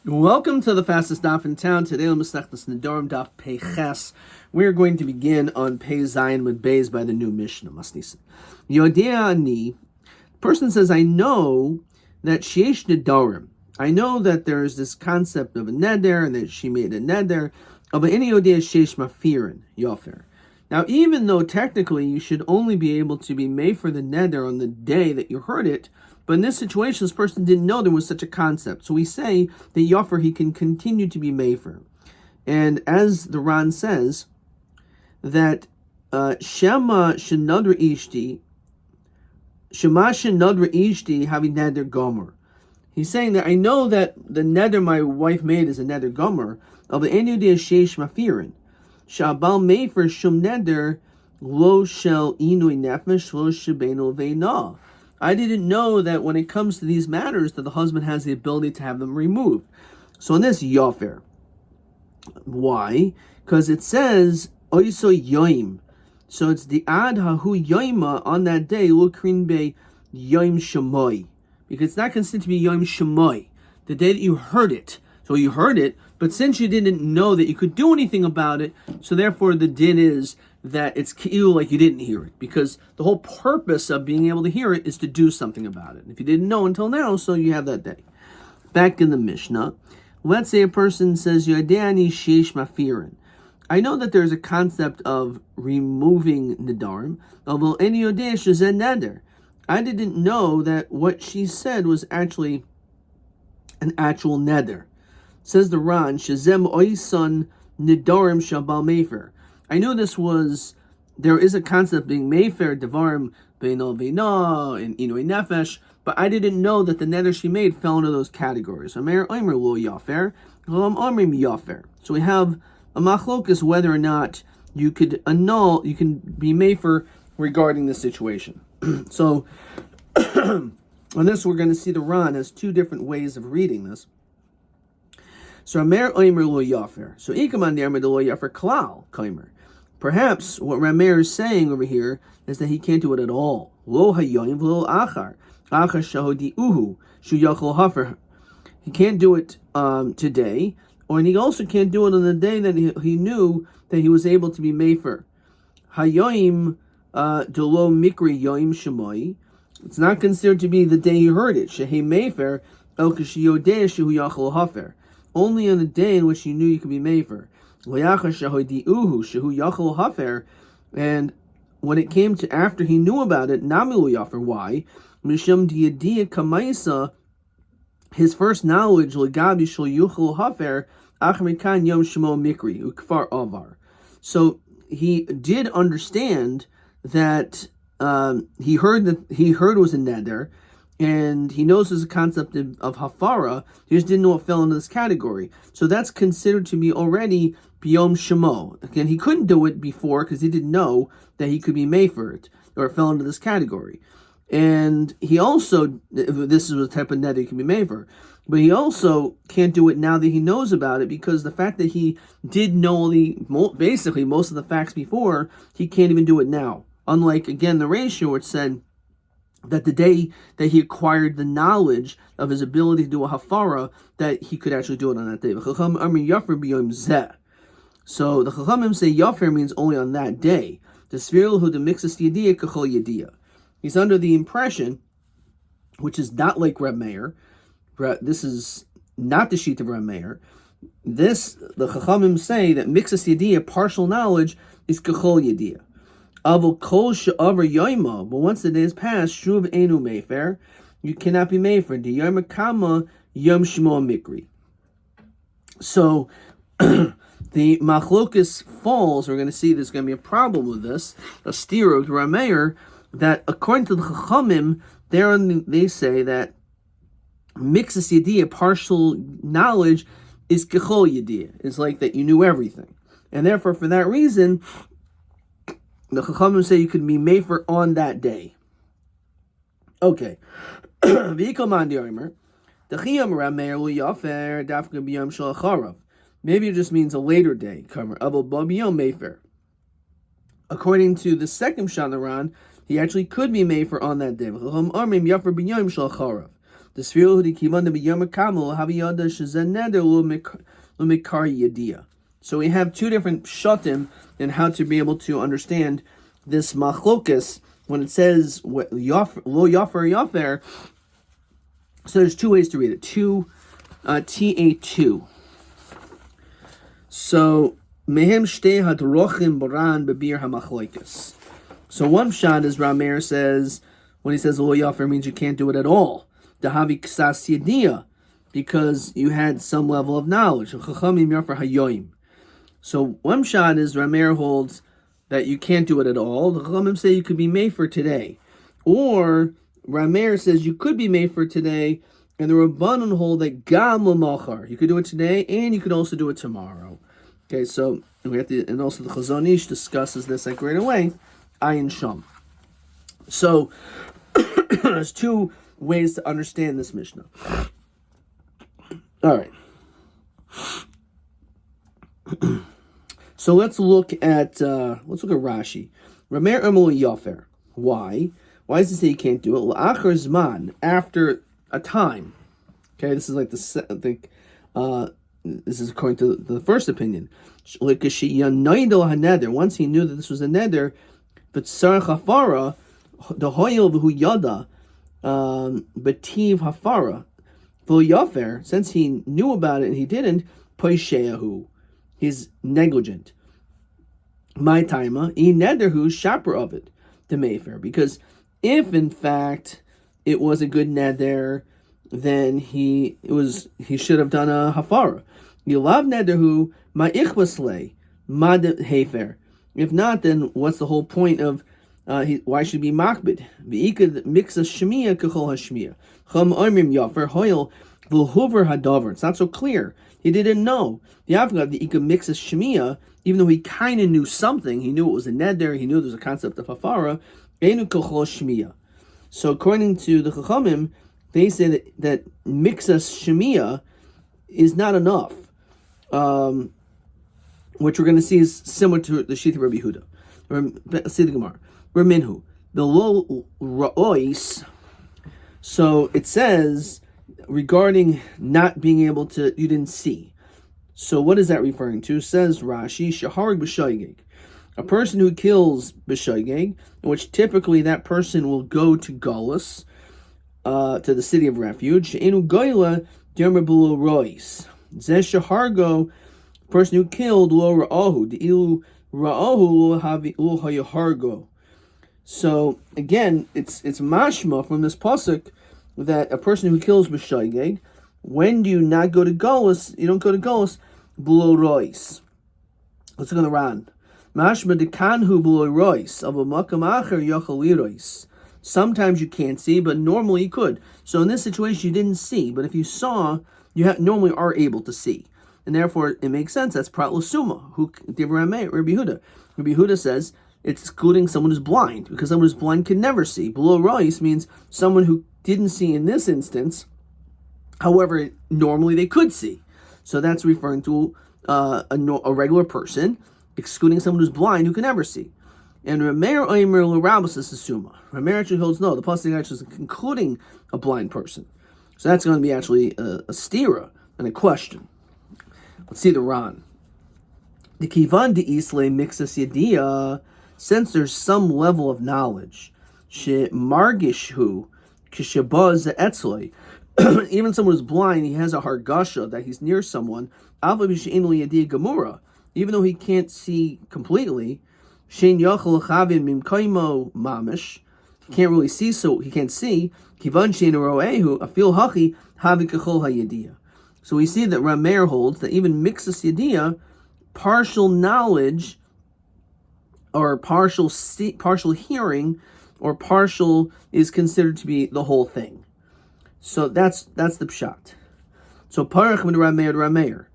Welcome to the fastest daf in town. Today on Masechtas Nedarim daf Peiches. We're going to begin on Pei Zayin with Beis by the new Mishnah. Masnisa. Yodea ani. Person says, I know that sheesh Nedarim. I know that there's this concept of a neder and that she made a neder. But any yodea sheesh mafirin yofer. Now, even though technically you should only be able to be made for the neder on the day that you heard it, but in this situation, this person didn't know there was such a concept. So we say that Yofer, he can continue to be Mefer. And as the Ran says, that Shema Shenadra Ishti Havi Neder Gomer. He's saying that I know that the neder my wife made is a neder Gomer, of the Enudea Sheish Mafirin. Shabal Mefer Shum Neder Lo Shel Inui Nefesh Lo Shebeno Veina. I didn't know that when it comes to these matters that the husband has the ability to have them removed. So in this Yofer, why? Because it says Oiso Yoim. So it's the Ad Hahu Yoima on that day, Lukrin Be Yoim Shemoy. Because it's not considered to be Yoim Shemoy, the day that you heard it. So you heard it, but since you didn't know that you could do anything about it, so therefore the din is that it's ki'u like you didn't hear it, because the whole purpose of being able to hear it is to do something about it. If you didn't know until now, so you have that day. Back in the Mishnah, let's say a person says, Yodeani sheish mafirin. I know that there's a concept of removing nedarim, although any yodesh is a neder. I didn't know that what she said was actually an actual neder. Says the Ran, Shezem oisan nedarim shabal mefer. I knew there is a concept being Mayfair, Devarim, Beino Veina, and Inui Nefesh, but I didn't know that the neder she made fell into those categories. So we have a machlokas whether or not you can be Mayfair regarding this situation. So, on this we're going to see the Ran has two different ways of reading this. So Amer Oimer Lo Yafer. So Ikaman Dermer de Lo Yafer Klal Kaimer. Perhaps what Rameir is saying over here is that he can't do it at all. Lo hayoim v'lo achar. Achar shahodi uhu shu yachol hafer. He can't do it today, and he also can't do it on the day that he knew that he was able to be mefer. Hayoim delo mikri yoim shemoi. It's not considered to be the day he heard it. Shehe mefer el kashiyodeh shu yachol hafer. Only on the day in which you knew you could be mefer. And when it came to after he knew about it, Namilu Yafer, why? His first knowledge, so he did understand that he heard it was a neder, and he knows there's a concept of hafara. He just didn't know it fell into this category. So that's considered to be already biyom shemo. Again, he couldn't do it before because he didn't know that he could be mefer or it fell into this category. And he also, this is the type of net he can be mefer, but he also can't do it now that he knows about it, because the fact that he did know basically most of the facts before, he can't even do it now. Unlike, again, the ratio which said that the day that he acquired the knowledge of his ability to do a hafara, that he could actually do it on that day. So the Chachamim say Yafer means only on that day. He's under the impression, which is not like Reb Meir. This is not the sheet of Reb Meir. The Chachamim say that mixas yediyah, partial knowledge, is kachol yediyah. But once the day has passed, shuv enu mefer, you cannot be mefer. The yom kama yom shmo mikri. So the machlokas falls. We're going to see there's going to be a problem with this. A steer of Rameir that according to the Chachamim, they say that mixas yediyah, partial knowledge, is kechol yediyah. It's like that you knew everything, and therefore for that reason, the Chachamim say you could be mefer on that day. Okay. Maybe it just means a later day. According to the second Shanaran, he actually could be mefer on that day. The Sfirul Hudi Kivan de Yom Kamel Haviyada Shazen Neder Lumikar Yadia. So we have two different shatim in how to be able to understand this machlokas when it says lo yafer yafer. So there's two ways to read it. TA2. So mehem shtei hadrochim boran bebir hamachlokas. So one shot is Rameir says when he says lo yafer means you can't do it at all. Dahavi ksas yediyah, because you had some level of knowledge. Chachamim yafer hayoyim. So one shot is Rameir holds that you can't do it at all. The Chachamim say you could be made for today. Or Rameir says you could be made for today, and the Rabbanon hold that gam l'machar. You could do it today, and you could also do it tomorrow. Okay, so we have to, and also the Chazon Ish discusses this like right away. Ayin Sham. So there's two ways to understand this Mishnah. All right. So let's look at Rashi. Rameir Emel Yafer. Why? Why does it say you can't do it? L'achar zman, after a time. Okay, this is like this is according to the first opinion. Once he knew that this was a neder, but tzarech hafara, the hoyel v'hu yada, betiv hafara, v'hu yafer. Since he knew about it and he didn't, poisheahu, he's negligent. My timer, e nederhu shaper of it, the mayfair. Because if in fact it was a good neder, then he should have done a hafara. You love nederhu ma ichvaslei ma hefer. If not, then what's the whole point of why should he be makbid? V'ikad mix a shmiya kachol hashmiya. Chum oimrim yafer hoil v'lhuver hadavar. It's not so clear. He didn't know. The Avgad, the Ika mix a shmiya, even though he kind of knew something, he knew it was a neder, he knew there was a concept of hafara, enu kachol shmiya. So according to the Chachamim, they say that mixas shemiya is not enough, which we're going to see is similar to the Shita Rabbi Huda. Let's see the Gemara. Reminhu. The lo ra'ois. So it says regarding not being able to, you didn't see. So what is that referring to? Says Rashi, shaharig b'shaygeg. A person who kills b'shaygeg, in which typically that person will go to Galus, to the city of refuge. She'enu goyla dermer b'lo rois. Zeh shahargo, person who killed lo ra'ahu, de'ilu ra'ahu lo hayahargo. So again, it's mashma from this pasuk that a person who kills b'shaygeg, when do you not go to Galus? You don't go to Galus b'lo rois. Let's look on the Ran. Mashma dekanhu b'lo rois of a makam acher yochel lirois. Sometimes you can't see, but normally you could. So in this situation, you didn't see. But if you saw, you normally are able to see. And therefore, it makes sense. That's Prat L'Suma, who Rabbi Huda. Rabbi Huda says it's excluding someone who's blind, because someone who's blind can never see. Below Rois means someone who didn't see in this instance. However, normally they could see. So that's referring to a regular person, excluding someone who's blind who can never see. And Rameir Omer L'Rabus is Suma. Rameir actually holds no. The pasuk actually is including a blind person. So that's going to be actually a stira and a question. Let's see the Ran. The Kivan de Isle mixes yediyah, since there's some level of knowledge. She margishu kishabaz etzloi. Even someone who's blind, he has a hargasha that he's near someone. Alva b'she'enu yediyah gemura. Even though he can't see completely. Shein yachal chavin mimkaimo mamish. He can't really see, so he can't see. Kivan shein roehu afil hachi havi kachol hayediyah. So we see that Rameir holds that even mixus yediyah, partial knowledge, or partial hearing, or partial is considered to be the whole thing. So that's the pshat. So parach min Rameir.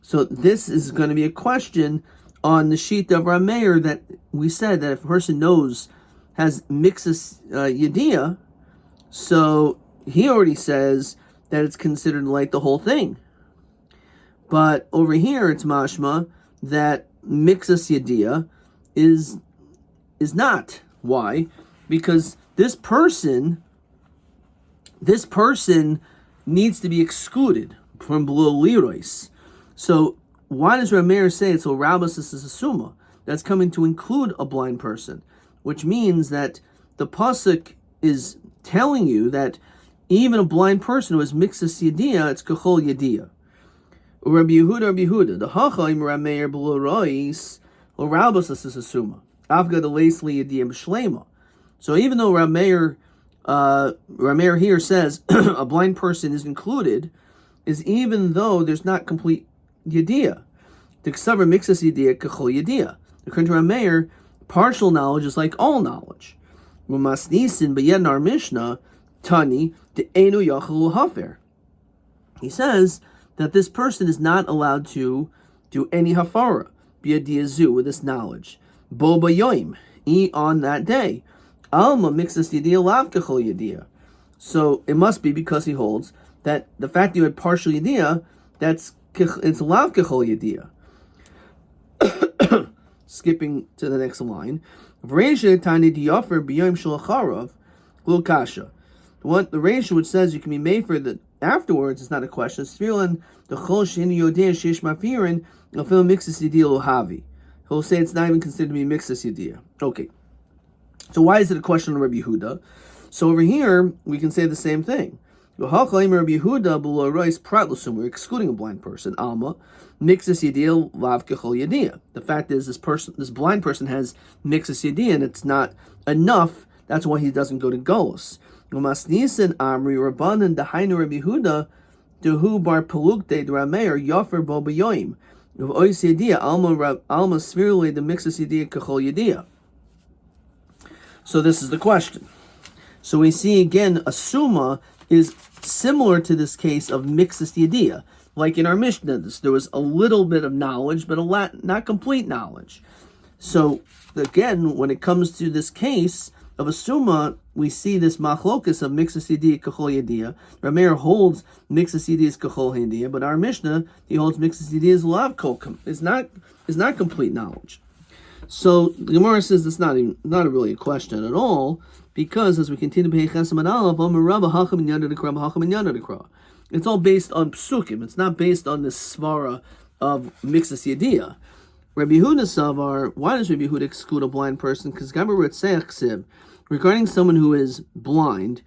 So this is going to be a question on the sheet of Rameir that we said that if a person has mixus yediyah, so he already says that it's considered like the whole thing. But over here it's mashma that mixus yediyah is not. Why? Because this person this person needs to be excluded from below lirois. So why does Rameir say it's Rabbis is a summa? That's coming to include a blind person, which means that the pasuk is telling you that even a blind person who has mixus yediyah, it's kachol yediyah. Rabbi Yehuda, the hachaim Rameir below rois, Rabbis is a summa. Avga the leisli yediyah b'shlema. So even though Rameir here says a blind person is included, is even though there's not complete yediyah. The ksaver mixes yediyah kachol yediyah. According to Rameir, partial knowledge is like all knowledge. Umasnisin, but yet in our Mishnah, Tani de enu yachal hafer. He says that this person is not allowed to do any hafara b'yadiyazu with this knowledge. Bo bayoim, on that day. Alma mixes yediyah lav kachol yediyah. So it must be because he holds that the fact that you had partial yediyah, it's lav kachol yediyah. Skipping to the next line. The Reisha which says you can be made for the afterwards is not a question. He'll say it's not even considered to be mixus yediyah. Okay. So why is it a question on Rabbi Yehuda? So over here we can say the same thing. We're excluding a blind person. Alma mixus yediyah lav kechol yediyah. The fact is, this blind person has mixus yediyah, and it's not enough. That's why he doesn't go to golus. Umasnisin amri rabbanan dahainu Rabbi Yehuda dehu bar pelukte drameir yofer bo b'yoim. Of ois yediyah alma svirule the mixus yediyah kechol yediyah. So this is the question. So we see again, a summa is similar to this case of mixus yediyah. Like in our Mishnah, there was a little bit of knowledge, but not complete knowledge. So again, when it comes to this case of a summa, we see this machlokus of mixus yediyah kachol yediyah. Rameir holds mixus yediyah is kachol yediyah, but our Mishnah, he holds mixus yediyah is lav kolkum. Is not complete knowledge. So the Gemara says it's not really a question at all, because as we continue to pay chesam and alav, it's all based on psukim. It's not based on the svara of mixus yediyah. Rabbi Yehuda savar. Why does Rabbi Yehuda exclude a blind person? Because regarding someone who is blind,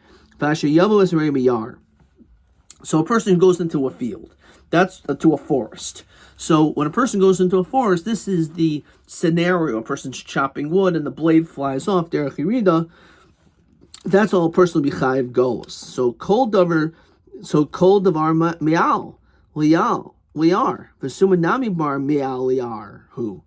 so a person who goes into a field, that's to a forest. So when a person goes into a forest, this is the scenario. A person's chopping wood and the blade flies off, derech yirida. That's all a person will be chayiv golos. So kol davar me'al liar v'sumanami bar me'al liar who.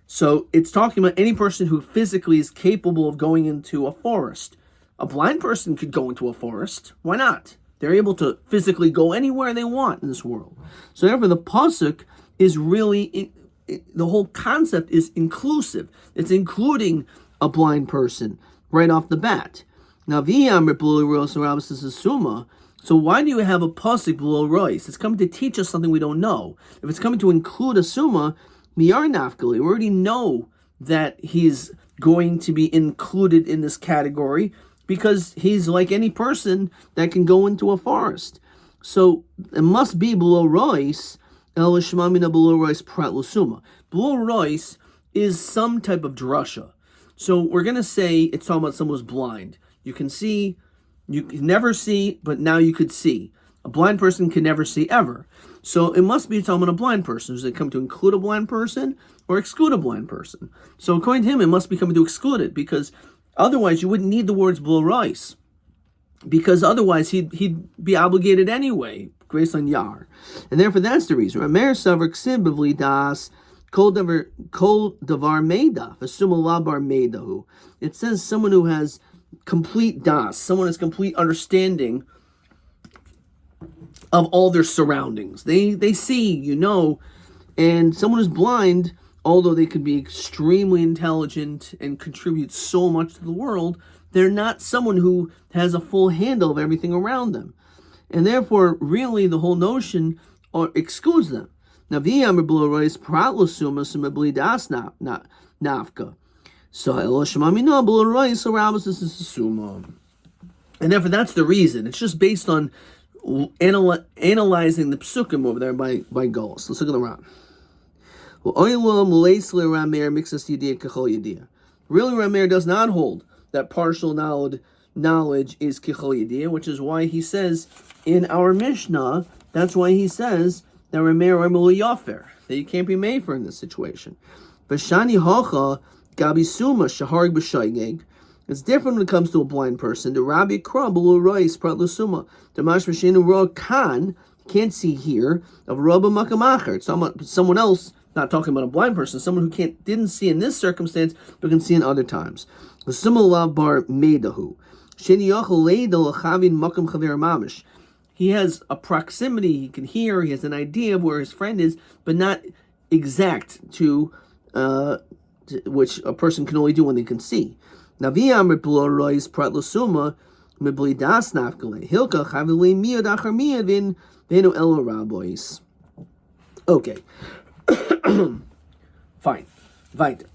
So it's talking about any person who physically is capable of going into a forest. A blind person could go into a forest. Why not? They're able to physically go anywhere they want in this world. So therefore, the pasuk is really, the whole concept is inclusive. It's including a blind person right off the bat. Now, so why do you have a pasuk below rois? It's coming to teach us something we don't know. If it's coming to include a summa, miyar nafkali, we already know that he's going to be included in this category, because he's like any person that can go into a forest. So it must be below rois, el shmamina below rois prat lusuma. Below rois is some type of drasha. So we're going to say it's talking about someone who's blind. You can see, you can never see, but now you could see. A blind person can never see ever. So it must be talking about a blind person. Does it come to include a blind person or exclude a blind person? So according to him, it must be coming to exclude it, because otherwise, you wouldn't need the words below rice, because otherwise he'd be obligated anyway, based on yar, and therefore that's the reason. Rameir savar ksib b'vli das kol davar meida v'suma labar meidahu. It says someone who has complete das, someone has complete understanding of all their surroundings. They see, and someone who's blind, although they could be extremely intelligent and contribute so much to the world, they're not someone who has a full handle of everything around them. And therefore, really, the whole notion excludes them. Now, nafka. So, And therefore, that's the reason. It's just based on analyzing the psukim over there by Golos. Let's look at the Ran. Really, Rameir does not hold that partial knowledge is kichol yediyah, which is why he says in our Mishnah, that's why he says that Rameir Ramelu Yafer, that you can't be made for in this situation. V'shani hacha gabi suma shaharig b'shaygeg. It's different when it comes to a blind person. The Rabbi Krabul Rois Prat Lusuma. The Mashmashinu Ro Khan can't see here of Rabba Makamacher. Someone else, not talking about a blind person, someone who didn't see in this circumstance, but can see in other times. The Simulav Bar Medahu. He has a proximity, he can hear, he has an idea of where his friend is, but not exact to which a person can only do when they can see. Okay. Fine. Weiter.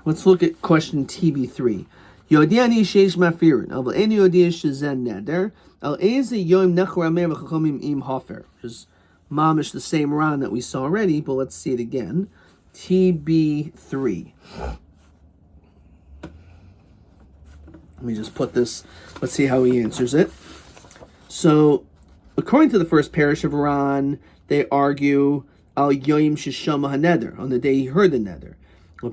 Let's look at question TB3. Yodiani sheish mafirin. Al eni yodia shezen neder. Al eze yom nechor amer v'chachamim im hafer. Which is mamish the same Ran that we saw already, but let's see it again. TB3. Let me just put this. Let's see how he answers it. So, according to the first parish of Ran, they argue al yoim sheshama haneder, on the day he heard the neder. The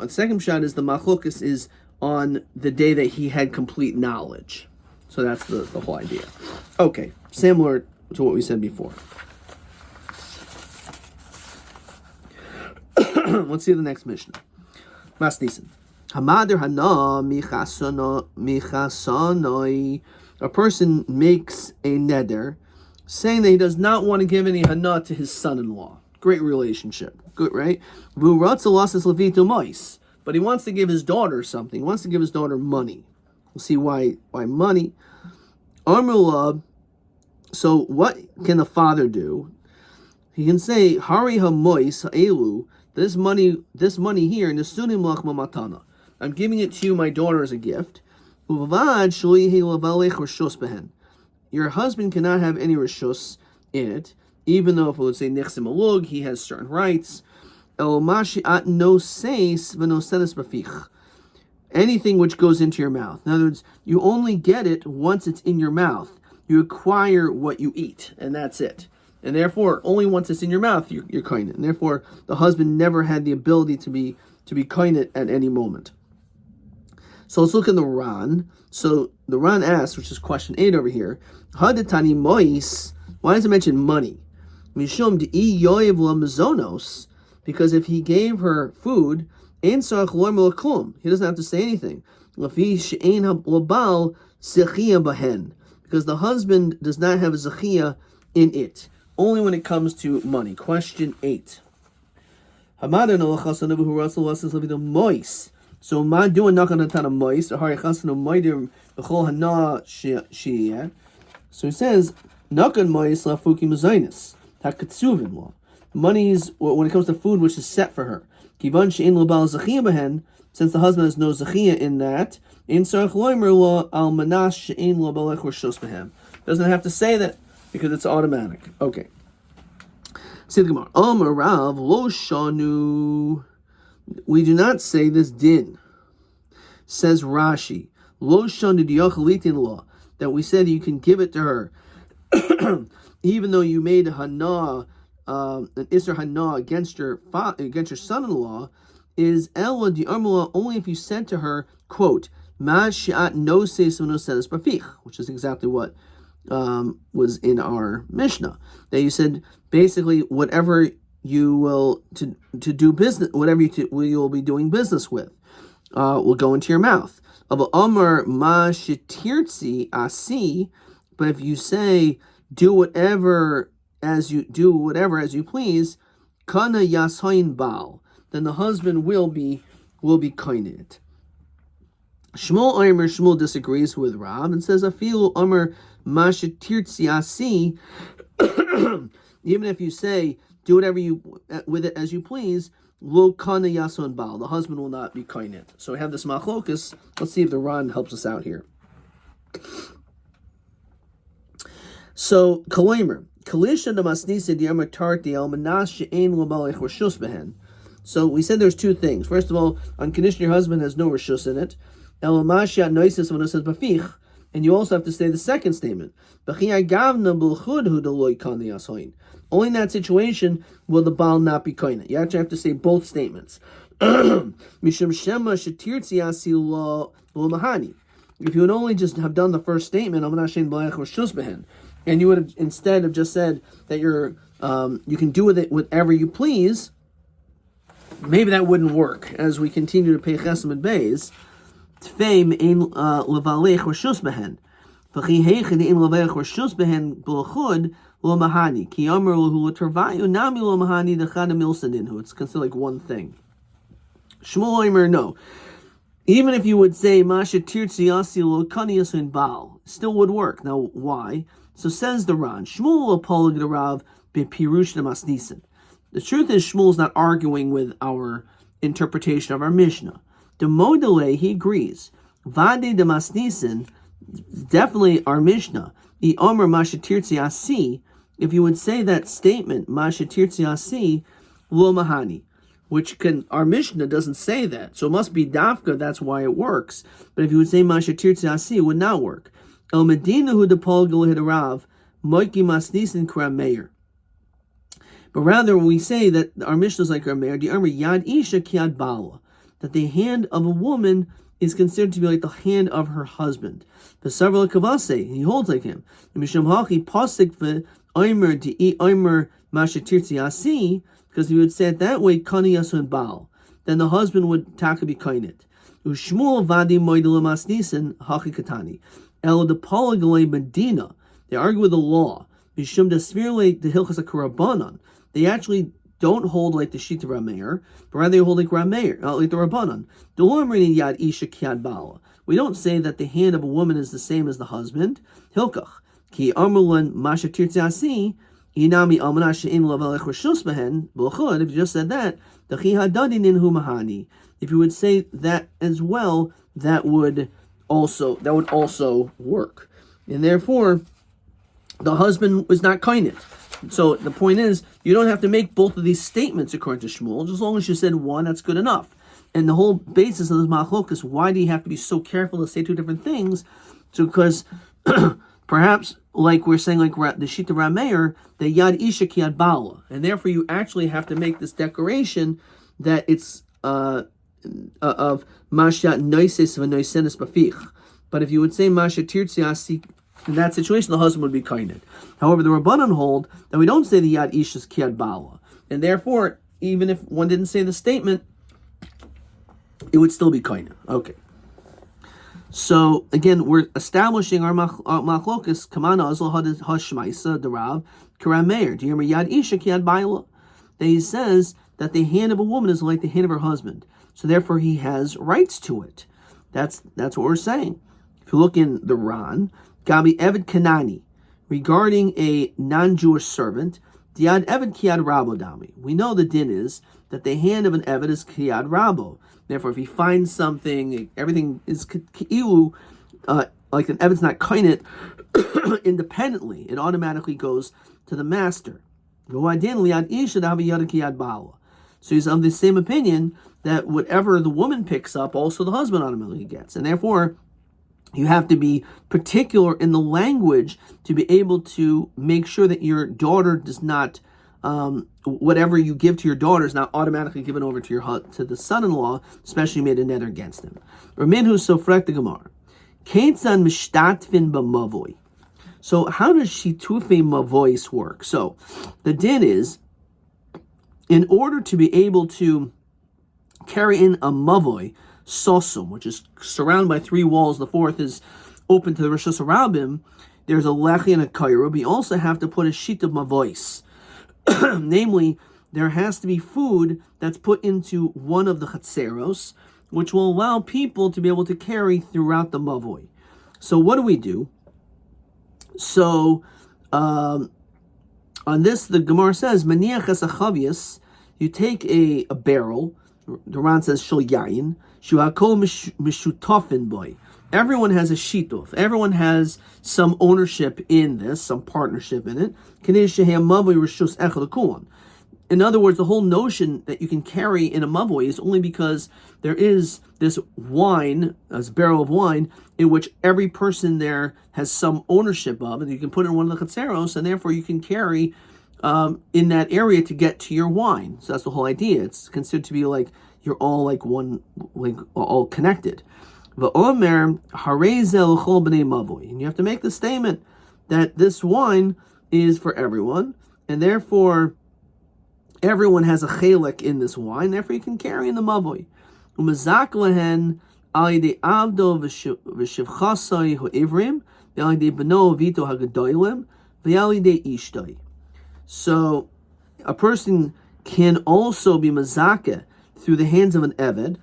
second shot is the machlokas is on the day that he had complete knowledge. So that's the whole idea. Okay, similar to what we said before. Let's see the next Mishnah. Masnisen. Hamader hana michasanoi. A person makes a neder, saying that he does not want to give any hana to his son-in-law. Great relationship. Good, right? But he wants to give his daughter something. He wants to give his daughter money. We'll see why money. Amrullah. So what can the father do? He can say, Hari hamois ha'elu, this money here, nesunim lach matana. I'm giving it to you, my daughter, as a gift. Your husband cannot have any rishus in it, even though if it would say nichsim alug, he has certain rights. Anything which goes into your mouth. In other words, you only get it once it's in your mouth. You acquire what you eat, and that's it. And therefore, only once it's in your mouth, you're koined. And therefore, the husband never had the ability to be koined at any moment. So let's look at the Ran. So the Ran asks, which is question 8 over here, Hadetani mois. Why does it mention money? Mishum de'i yoyev lamazonos. Because if he gave her food, ein sarach lomer klum. He doesn't have to say anything. Lafi she'ein habal zechia bahen. Because the husband does not have a zechia in it. Only when it comes to money. Question 8. Hamadan alachasan who russell lessons of the mois. So ma doing nakanatana mois or harichananu moidim b'chol hana shiyeh. So he says nakan mois lafuki mazainis hakatsuvim law. Money is when it comes to food which is set for her. Kivan she'in labal zechiyah behen, since the husband has no zechiyah in that. In sarach loimer law al manash she'in labal echorshos behem. Doesn't have to say that because it's automatic. Okay. Say the Gemara. Rav lo shanu. We do not say this din. Says Rashi, lo shanu diyachalitin law, that we said you can give it to her, even though you made hana, an isser hana against your son-in-law, is ela di'armula only if you said to her, quote, ma shi'at no seis no sedes bafich, which is exactly what was in our Mishnah. That you said basically whatever you will to do business, whatever you will be doing business with, will go into your mouth. Amar ma shetirtzi asi, but if you say do whatever as you please, kana yasoin bal, then the husband will be koined. Shmuel disagrees with Rav and says, Afilu Omer Mashatirtzi Asi, even if you say, do whatever you with it as you please, Lo Kana Yason Baal, the husband will not be kainet. So we have this machlokus. Let's see if the Ran helps us out here. So, Kalimer, Kalisha the Masnisa the Amatarti El Manash She'en Lamalech Rishus Behen. So we said there's two things. First of all, on condition your husband has no rishus in it. El Masha Noisis when it says Bafich. And you also have to say the second statement. Only in that situation will the Baal not be koine. You actually have to say both statements. Mishum Shema Shatirtzi Asi Lo Mahani. If you would only just have done the first statement, and you would have instead have just said that you can do with it whatever you please, maybe that wouldn't work. As we continue to pay chesed and beis, tfeim ein levalech reshus behen, v'chi heichen ein levalech reshus behen b'lachud lo mahani ki yomer lahu l'tervayu nami lo mahani dechad milsadinhu. It's considered like one thing. Shmuel Omer, no. Even if you would say Masha Tirtzi Asi Lo Kanias in Baal, still would work. Now, why? So says the Ran, Shmuel apolog the Rav bepirush Masnisen. The truth is, Shmuel's not arguing with our interpretation of our Mishnah. The Modele, he agrees. Vade de Masnisen, definitely our Mishnah. The Omer Masha Tirtzi Asi, if you would say that statement, Masha Tirtzi Asi Lo Mahani, which our Mishnah doesn't say that. So it must be Dafka, that's why it works. But if you would say Masha Tirtzi Asi, it would not work. El Medina hu depol Rav, Moiki Masnisin Kram Meir. But rather we say that our Mishnah is like our Meir, the Amr Yad Isha Kiad Bala, that the hand of a woman is considered to be like the hand of her husband. The several Kavase, he holds like him. The Misham Hachi Pasik ve Omer di Omer Masha Tirtzi Asi, because he would say it that way, Kani Yasun Baal, then the husband would taka be kainet. Ushmuel vadi moidel masnisen hachi katani. El de Polygale Medina, they argue with the law. Mishum de Svirle de Hilchas Karabanan. They actually don't hold like the Shita Rameir, but rather they hold like Rameir, not like the Rabbanan. Delomrini Yad Isha Kiad Bala. We don't say that the hand of a woman is the same as the husband. Hilkach. Ki Amulan Masha Tirtzasi. Inami Almanash in Lavalech Rishus Behen, Bulchud, if you just said that, the Chihadadin in Humahani. If you would say that as well, that would also work. And therefore, the husband was not kainet. So the point is, you don't have to make both of these statements according to Shmuel. Just as long as you said one, that's good enough. And the whole basis of this machlokas, why do you have to be so careful to say two different things? So because perhaps, like we're saying, like the Shita Rameir, the Yad Isha Kiad Bala, and therefore you actually have to make this declaration that it's of Mashat Noises v'Noisenes Bafich. But if you would say Mashat Tirtzi Asi, in that situation the husband would be kainet. However, the Rabbanan hold that we don't say the Yad Isha's Kiad Bala, and therefore even if one didn't say the statement, it would still be kainet. Okay. So again, we're establishing our machlokas. Kamana azal hashmaisa derav karameir diyomer yad isha kiad baila. That he says that the hand of a woman is like the hand of her husband, so therefore he has rights to it. That's what we're saying. If you look in the Ran, Gabi Eved Kanani, regarding a non-Jewish servant, Diad Eved Kiad Rabo Dami. We know the din is that the hand of an Eved is Kiad Rabo. Therefore, if he finds something, everything is ki'ilu, like an Eved's not kainet independently, it automatically goes to the master. So he's of the same opinion that whatever the woman picks up, also the husband automatically gets. And therefore, you have to be particular in the language to be able to make sure that your daughter does not, whatever you give to your daughter is not automatically given over to the son-in-law, especially made a neder against him. Raminhu sofrek the Gemara. Keitzan mishtatvin b'mavoy. So how does shitufe mavois work? So the din is, in order to be able to carry in a mavoy, sosum, which is surrounded by three walls, the fourth is open to the Rishus Harabim, there's a lechi and a kaira, but you also have to put a sheet of mavois. Namely, there has to be food that's put into one of the chatzeros, which will allow people to be able to carry throughout the mavoi. So what do we do? So on this, the Gemara says, Maniach es achavias, you take a barrel, the Ran says, Shul yayin, shuhakol mishutafin boy. Everyone has a shituf. Everyone has some ownership in this, some partnership in it. In other words, the whole notion that you can carry in a mavoi is only because there is this wine, this barrel of wine, in which every person there has some ownership of, and you can put it in one of the chatzeros, and therefore you can carry in that area to get to your wine. So that's the whole idea. It's considered to be like you're all like one, like all connected. And you have to make the statement that this wine is for everyone, and therefore everyone has a chelek in this wine, therefore you can carry in the mavoi. So a person can also be mazakeh through the hands of an eved.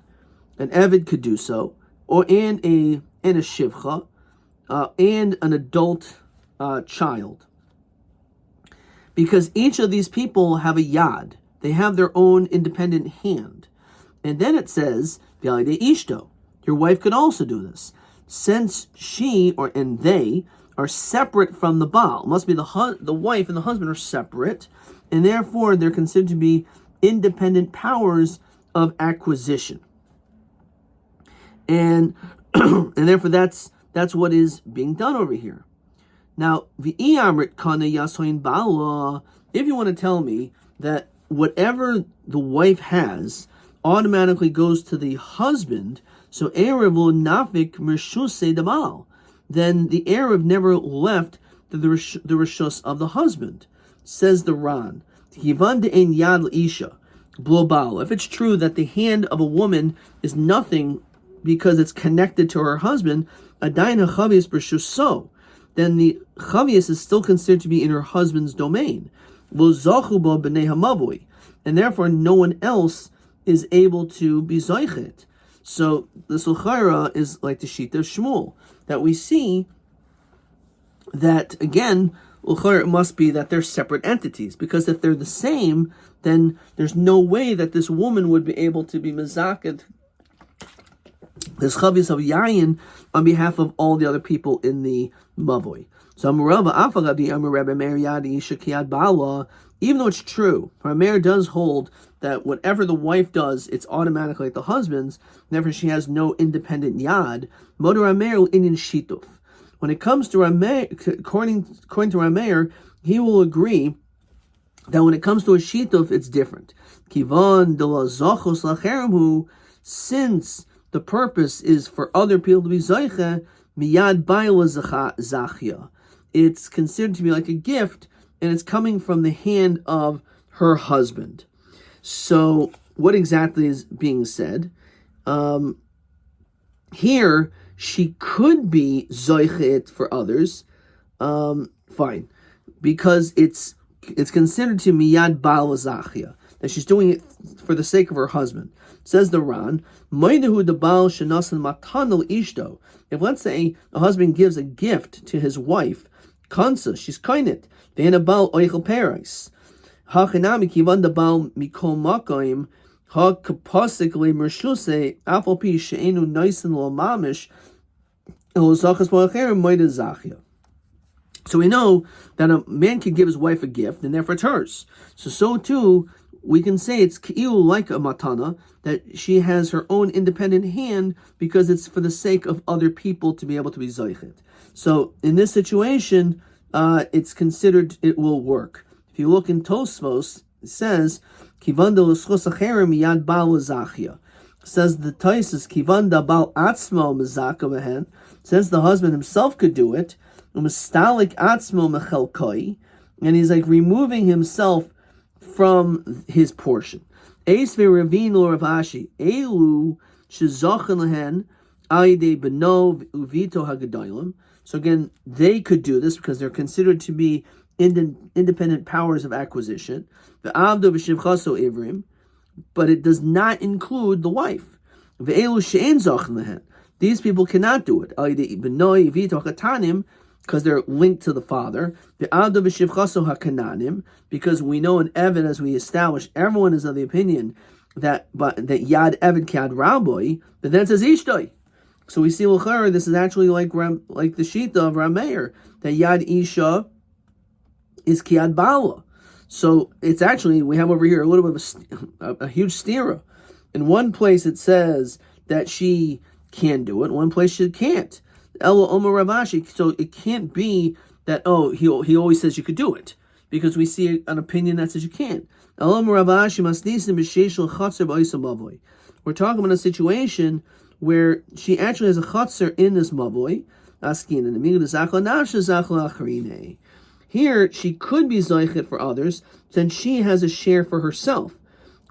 An eved could do so, or and a shivcha, and an adult child. Because each of these people have a yad. They have their own independent hand. And then it says, V'alidei ishto. Your wife could also do this. Since she and they are separate from the Baal. It must be the wife and the husband are separate, and therefore they're considered to be independent powers of acquisition. And and therefore that's what is being done over here. Now, if you want to tell me that whatever the wife has automatically goes to the husband, so Erev will nafik mershuse demal, then the Erev never left the reshus of the husband. Says the Ran, if it's true that the hand of a woman is nothing because it's connected to her husband, then the chavias is still considered to be in her husband's domain. And therefore no one else is able to be zoichet. So the Sulchaira is like the Shita of Shmuel, that we see that, again, it must be that they're separate entities, because if they're the same, then there's no way that this woman would be able to be mezaked, this chavis of yayin, on behalf of all the other people in the mavoi. So even though it's true, Rameir does hold that whatever the wife does, it's automatically like the husband's, therefore she has no independent yad. Moder Rameir inin shituf. When it comes to Rameir, according to Rameir, he will agree that when it comes to a shituf, it's different. Kivan de la zachos lacheremhu, since the purpose is for other people to be zayche, miyad bayla zachya. It's considered to be like a gift, and it's coming from the hand of her husband. So, what exactly is being said? Here, she could be zoichet for others, fine, because it's considered to miyad baal zachia, that she's doing it for the sake of her husband. Says the Ran, Moidehu de baal shenasan matanel ishto. If, let's say, a husband gives a gift to his wife, kansa, she's kainet, then a baal oichel perais. Hachinami kivan de baal mikol makoim, ha kapasik le mershuse, afopi she'enu naisen lo mamish, el zachas moacherim moide zachia. So we know that a man can give his wife a gift, and therefore it's hers. So too, we can say it's ki'il like a matana, that she has her own independent hand because it's for the sake of other people to be able to be zoichet. So in this situation, it's considered it will work. If you look in Tosfos, it says, Kivanda l'schos acherem miyad bal zachia. Says the Taisus, Kivanda bal atzmo mezaka behen, since the husband himself could do it, umestalik atzmo mechelkoi, and he's like removing himself from his portion. Eis ve'revin lo Rav Ashi, elu shezochen lehen ayidei beno uvito hagadolim. So again, they could do this because they're considered to be independent powers of acquisition. The avdo v'shivchaso ivrim, but it does not include the wife. Ve'elu she'en zochen lehen. These people cannot do it. Because they're linked to the father. Because we know in Evan, as we established, everyone is of the opinion that Yad Evan Kad Rabbi, but then it says Ishtoi. So we see this is actually like the Shita of Rameir, that Yad Isha is Kiad Bala. So it's actually, we have over here a little bit of a huge stira. In one place it says that she can do it, one place she can't. Ella Omer Ravashi, so it can't be that, he always says you could do it, because we see an opinion that says you can't. We're talking about a situation where she actually has a chutzner in this mavoi. Here, she could be zoichet for others, then she has a share for herself.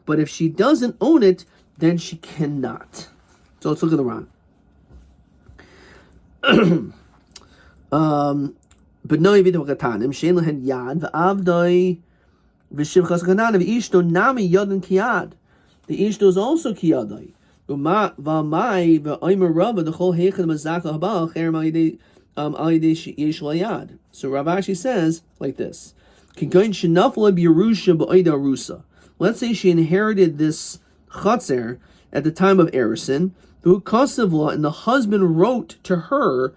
But if she doesn't own it, then she cannot. So let's look at the Ran. B'noi v'ito katanim shein lehen yad v'avdoi v'shivchas katanim v'ishto nami yodin kiyad. The ishto is also kiyadai. V'mai v'oimer rava d'chol heichad mazaka habal cher ma'idei yesh layad. So Rav Ashi says like this: Kigoin shenafla b'yerusha b'oida rusa. Let's say she inherited this chatzer at the time of Erison, and the husband wrote to her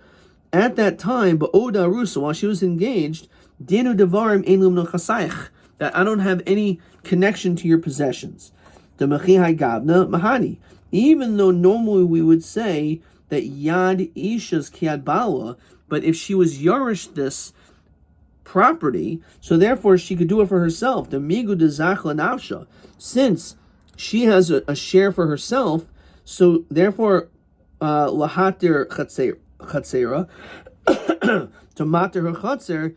at that time, ba'oda rusa, while she was engaged, dinu devarim ein lumno chasayich, that I don't have any connection to your possessions. The mechihai gavna mahani. Even though normally we would say that yad isha's kiad bala, but if she was yarish this property, so therefore she could do it for herself. The migu de zachla nafsha, since she has a share for herself, so therefore lahatir chatzera to matir her chatzer.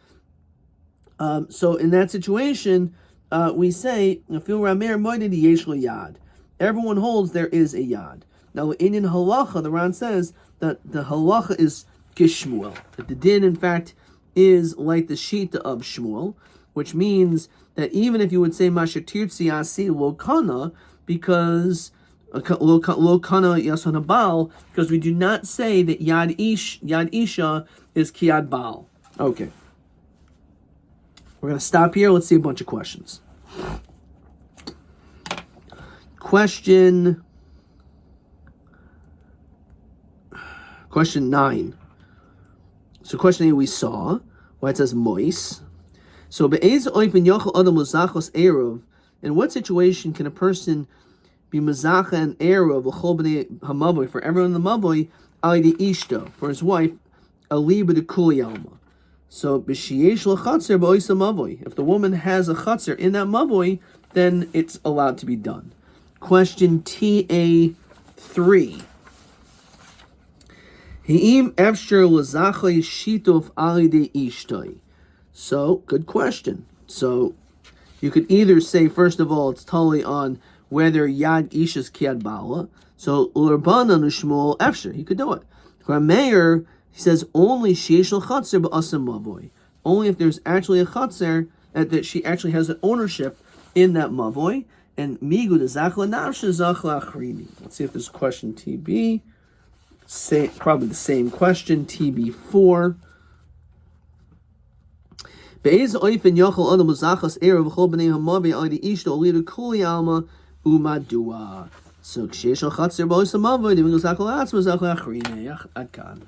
So in that situation, we say everyone holds there is a yad. Now in halacha, the Ran says that the halacha is kishmuel, that the din in fact is like the shita of Shmuel, which means that even if you would say mashatirtzi asi lo kana, because lo kana yason habal, because we do not say that yad isha is kiad baal. Okay, we're gonna stop here. Let's see a bunch of questions. Question 9. So question 8 we saw, why it says mois. So in what situation can a person be mazacha and eruv l'chol b'nei hamavoy, for everyone in the mavoy, ali de ishto, for his wife, ali b'de kuli alma. So b'shiyesh l'chatzer b'oisa mavoy, if the woman has a chatzer in that mavoy, then it's allowed to be done. Question TA3. So, good question. So, you could either say, first of all, it's totally on whether Yad Isha's Kiad Bala. So, Urbana Nushmul Efsher, he could do it. Meir, he says, only Sheish Chatzer Ba'asam Mavoy. Only if there's actually a Chatzer, that she actually has an ownership in that Mavoy. And Migu de Zachla Nafsha Zachla Achrini. Let's see if there's a question TB. Probably the same question, TB4. Be'ez oifen yochel adam uzachas erev v'chol b'nei hamavi al yedi ishto olidu kuli alma umadua. So kshesh al chatzer b'ois hamavi, divin gozachal atzma zachal achrine. Ad kan.